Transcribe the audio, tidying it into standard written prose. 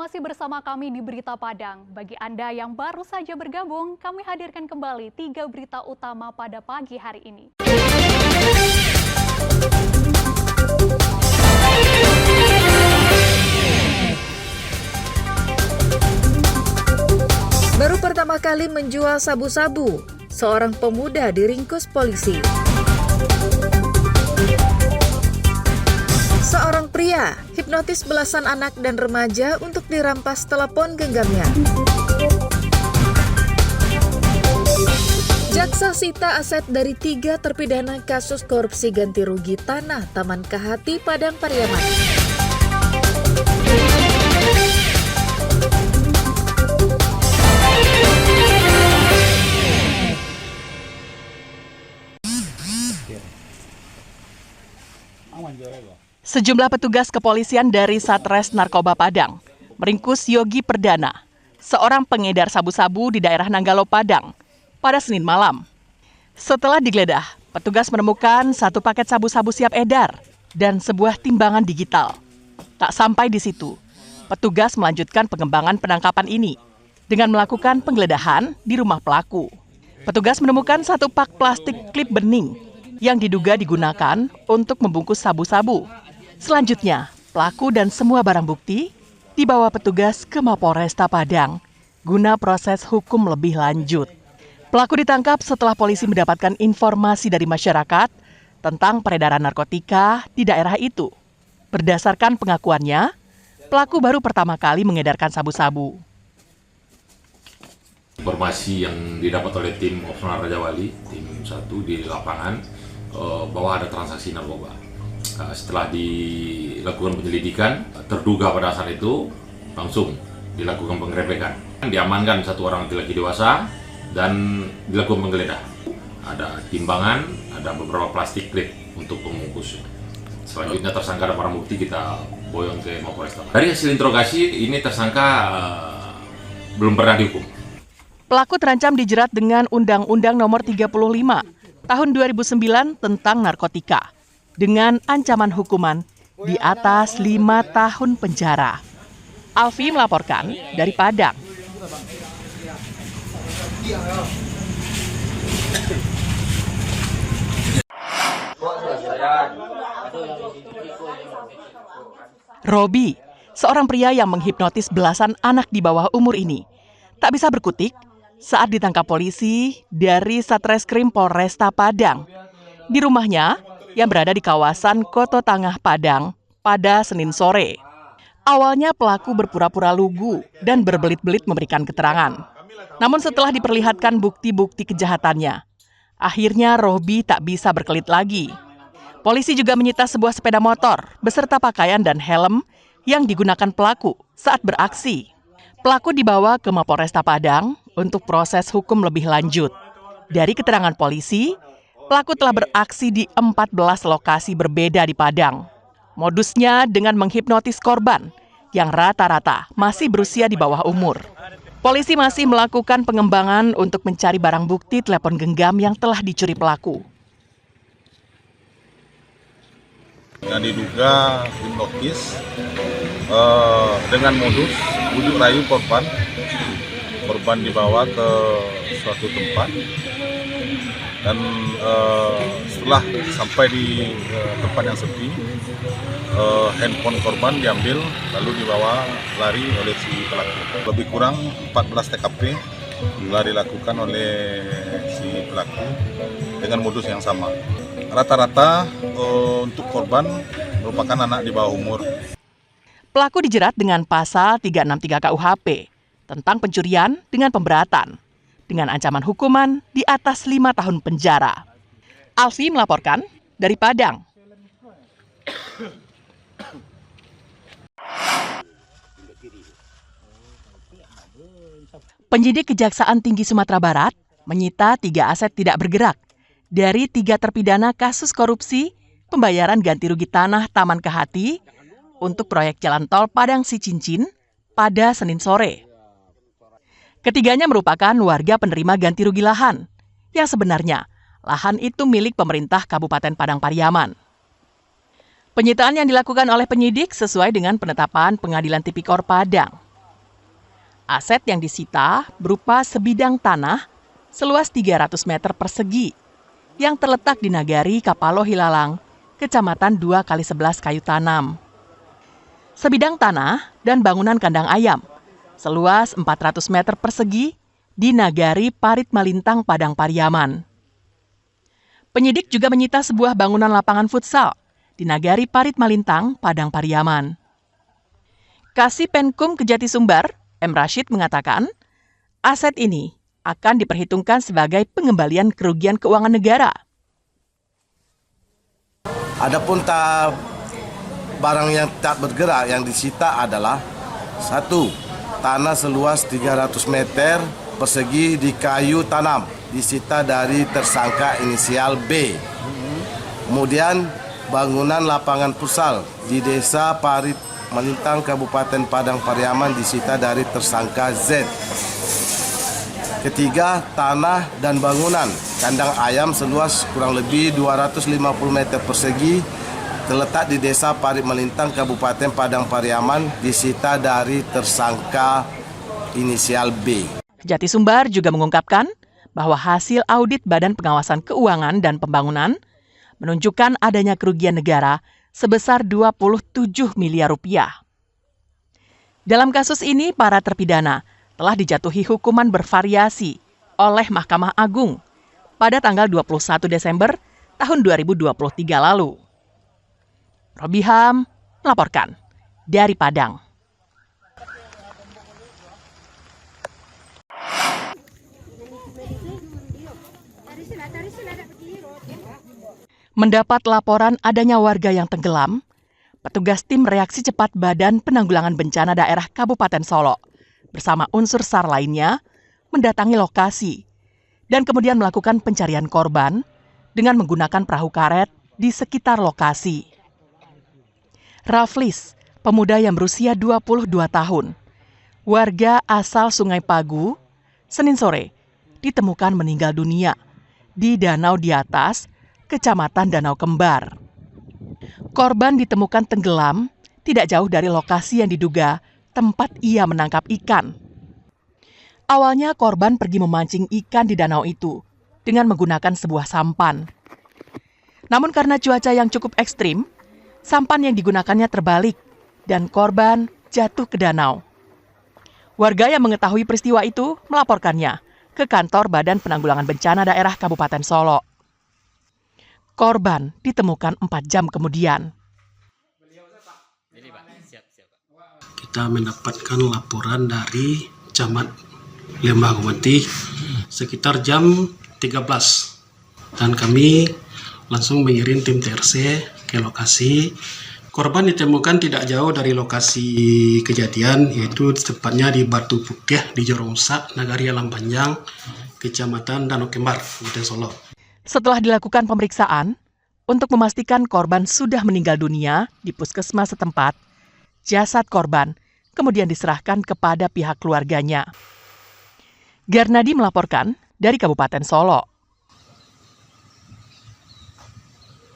masih bersama kami di Berita Padang. Bagi Anda yang baru saja bergabung, kami hadirkan kembali 3 berita utama pada pagi hari ini. Baru pertama kali menjual sabu-sabu, seorang pemuda diringkus polisi. Seorang pria hipnotis belasan anak dan remaja untuk dirampas telepon genggamnya. Jaksa sita aset dari 3 terpidana kasus korupsi ganti rugi tanah Taman Kahati, Padang Pariaman. Sejumlah petugas kepolisian dari Satres Narkoba Padang meringkus Yogi Perdana, seorang pengedar sabu-sabu di daerah Nanggalo, Padang, pada Senin malam. Setelah digeledah, petugas menemukan 1 paket sabu-sabu siap edar dan sebuah timbangan digital. Tak sampai di situ, petugas melanjutkan pengembangan penangkapan ini dengan melakukan penggeledahan di rumah pelaku. Petugas menemukan 1 pak plastik klip bening yang diduga digunakan untuk membungkus sabu-sabu. Selanjutnya, pelaku dan semua barang bukti dibawa petugas ke Mapolresta Padang guna proses hukum lebih lanjut. Pelaku ditangkap setelah polisi mendapatkan informasi dari masyarakat tentang peredaran narkotika di daerah itu. Berdasarkan pengakuannya, pelaku baru pertama kali mengedarkan sabu-sabu. Informasi yang didapat oleh tim Opsional Raja Wali, tim 1 di lapangan, bahwa ada transaksi narkoba. Setelah dilakukan penyelidikan, terduga pada saat itu langsung dilakukan penggerebekan. Diamankan 1 orang laki-laki dewasa dan dilakukan penggeledahan. Ada timbangan, ada beberapa plastik klip untuk pembungkus. Selanjutnya tersangka dan barang bukti kita boyong ke Mapolresta. Dari hasil interogasi ini tersangka belum pernah dihukum. Pelaku terancam dijerat dengan Undang-Undang Nomor 35 Tahun 2009 tentang narkotika dengan ancaman hukuman di atas 5 tahun penjara. Alfi melaporkan dari Padang. Robi, seorang pria yang menghipnotis belasan anak di bawah umur ini, tak bisa berkutik saat ditangkap polisi dari Satreskrim Polresta Padang di rumahnya yang berada di kawasan Koto Tangah, Padang pada Senin sore. Awalnya pelaku berpura-pura lugu dan berbelit-belit memberikan keterangan. Namun setelah diperlihatkan bukti-bukti kejahatannya, akhirnya Robi tak bisa berkelit lagi. Polisi juga menyita sebuah sepeda motor beserta pakaian dan helm yang digunakan pelaku saat beraksi. Pelaku dibawa ke Mapolresta Padang untuk proses hukum lebih lanjut. Dari keterangan polisi, pelaku telah beraksi di 14 lokasi berbeda di Padang. Modusnya dengan menghipnotis korban yang rata-rata masih berusia di bawah umur. Polisi masih melakukan pengembangan untuk mencari barang bukti telepon genggam yang telah dicuri pelaku. Yang diduga hipnotis dengan modus bujuk rayu korban. Korban dibawa ke suatu tempat dan setelah sampai di tempat yang sepi, handphone korban diambil lalu dibawa lari oleh si pelaku. Lebih kurang 14 TKP telah dilakukan oleh si pelaku dengan modus yang sama. Rata-rata untuk korban merupakan anak di bawah umur. Pelaku dijerat dengan pasal 363 KUHP tentang pencurian dengan pemberatan, dengan ancaman hukuman di atas 5 tahun penjara. Alfi melaporkan dari Padang. Penyidik Kejaksaan Tinggi Sumatera Barat menyita 3 aset tidak bergerak dari 3 terpidana kasus korupsi pembayaran ganti rugi tanah Taman Kahati untuk proyek jalan tol Padang Sicincin pada Senin sore. Ketiganya merupakan warga penerima ganti rugi lahan, yang sebenarnya lahan itu milik pemerintah Kabupaten Padang Pariaman. Penyitaan yang dilakukan oleh penyidik sesuai dengan penetapan Pengadilan Tipikor Padang Aset yang disita berupa sebidang tanah seluas 300 meter persegi yang terletak di Nagari Kapalo Hilalang, Kecamatan 2x11 Kayu Tanam. Sebidang tanah dan bangunan kandang ayam seluas 400 meter persegi di Nagari Parit Malintang, Padang Pariaman. Penyidik juga menyita sebuah bangunan lapangan futsal di Nagari Parit Malintang, Padang Pariaman. Kasih Penkum Kejati Sumbar, M. Rashid mengatakan, aset ini akan diperhitungkan sebagai pengembalian kerugian keuangan negara. Adapun barang yang tak bergerak yang disita adalah 1. Tanah seluas 300 meter persegi di Kayu Tanam disita dari tersangka inisial B. Kemudian bangunan lapangan futsal di Desa Parit Malintang, Kabupaten Padang Pariaman disita dari tersangka Z. Ketiga, tanah dan bangunan kandang ayam seluas kurang lebih 250 meter persegi terletak di Desa Parit Malintang, Kabupaten Padang Pariaman disita dari tersangka inisial B. Kejati Sumbar juga mengungkapkan bahwa hasil audit Badan Pengawasan Keuangan dan Pembangunan menunjukkan adanya kerugian negara sebesar 27 miliar rupiah. Dalam kasus ini, para terpidana telah dijatuhi hukuman bervariasi oleh Mahkamah Agung pada tanggal 21 Desember tahun 2023 lalu. Robiham melaporkan dari Padang. Mendapat laporan adanya warga yang tenggelam, petugas tim reaksi cepat Badan Penanggulangan Bencana Daerah Kabupaten Solo bersama unsur SAR lainnya mendatangi lokasi dan kemudian melakukan pencarian korban dengan menggunakan perahu karet di sekitar lokasi. Raflis, pemuda yang berusia 22 tahun, warga asal Sungai Pagu, Senin sore ditemukan meninggal dunia di Danau di Atas, Kecamatan Danau Kembar. Korban ditemukan tenggelam tidak jauh dari lokasi yang diduga tempat ia menangkap ikan. Awalnya korban pergi memancing ikan di danau itu dengan menggunakan sebuah sampan. Namun karena cuaca yang cukup ekstrim, sampan yang digunakannya terbalik dan korban jatuh ke danau. Warga yang mengetahui peristiwa itu melaporkannya ke kantor Badan Penanggulangan Bencana Daerah Kabupaten Solo. Korban ditemukan 4 jam kemudian. Kita mendapatkan laporan dari Camat Lembah Gumenti sekitar jam 13 dan kami langsung mengirim tim TRC ke lokasi. Korban ditemukan tidak jauh dari lokasi kejadian, yaitu tepatnya di Batu Putih di Jorongsa, Nagari Alam Panjang, Kecamatan Danau Kembar, Kabupaten Solo. Setelah dilakukan pemeriksaan untuk memastikan korban sudah meninggal dunia di puskesmas setempat, jasad korban kemudian diserahkan kepada pihak keluarganya. Garnadi melaporkan dari Kabupaten Solo.